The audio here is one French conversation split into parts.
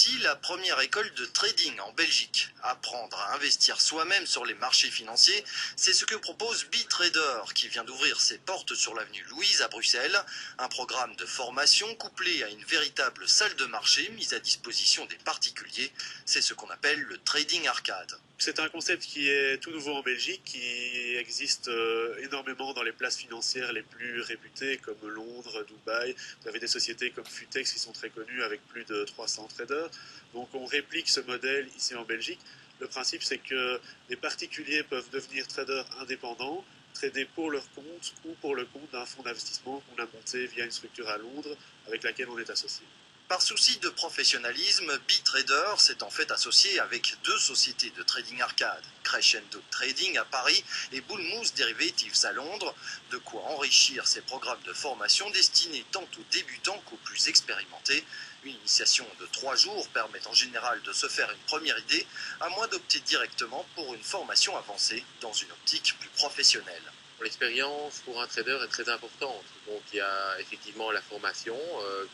ici la première école de trading en Belgique. Apprendre à investir soi-même sur les marchés financiers, c'est ce que propose BeTrader, qui vient d'ouvrir ses portes sur l'avenue Louise à Bruxelles. Un programme de formation couplé à une véritable salle de marché mise à disposition des particuliers. C'est ce qu'on appelle le trading arcade. C'est un concept qui est tout nouveau en Belgique, qui existe énormément dans les places financières les plus réputées comme Londres, Dubaï. Vous avez des sociétés comme Futex qui sont très connues avec plus de 300 traders. Donc on réplique ce modèle ici en Belgique. Le principe c'est que des particuliers peuvent devenir traders indépendants, trader pour leur compte ou pour le compte d'un fonds d'investissement qu'on a monté via une structure à Londres avec laquelle on est associé. Par souci de professionnalisme, BeTrader s'est en fait associé avec deux sociétés de trading arcade, Crescendo Trading à Paris et Bull Moose Derivatives à Londres, de quoi enrichir ses programmes de formation destinés tant aux débutants qu'aux plus expérimentés. Une initiation de 3 jours permet en général de se faire une première idée, à moins d'opter directement pour une formation avancée dans une optique plus professionnelle. L'expérience pour un trader est très importante. Donc il y a effectivement la formation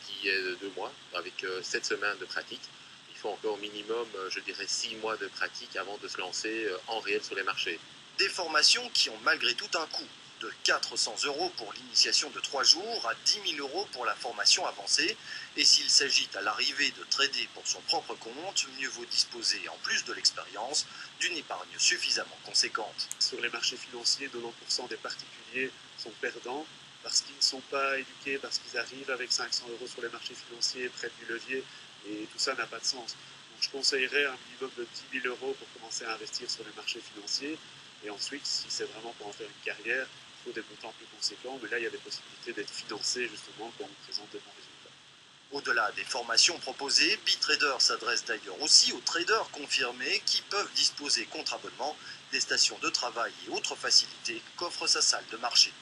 qui est de 2 mois avec 7 semaines de pratique. Il faut encore au minimum, je dirais, 6 mois de pratique avant de se lancer en réel sur les marchés. Des formations qui ont malgré tout un coût, de 400 € pour l'initiation de 3 jours à 10 000 € pour la formation avancée. Et s'il s'agit à l'arrivée de trader pour son propre compte, mieux vaut disposer, en plus de l'expérience, d'une épargne suffisamment conséquente. Sur les marchés financiers, 90% des particuliers sont perdants parce qu'ils ne sont pas éduqués, parce qu'ils arrivent avec 500 € sur les marchés financiers, près du levier, et tout ça n'a pas de sens. Donc je conseillerais un minimum de 10 000 € pour commencer à investir sur les marchés financiers. Et ensuite, si c'est vraiment pour en faire une carrière, il faut des montants plus conséquents, mais là, il y a des possibilités d'être financé justement quand on présente des bons résultats. Au-delà des formations proposées, BeTrader s'adresse d'ailleurs aussi aux traders confirmés qui peuvent disposer contre abonnement des stations de travail et autres facilités qu'offre sa salle de marché.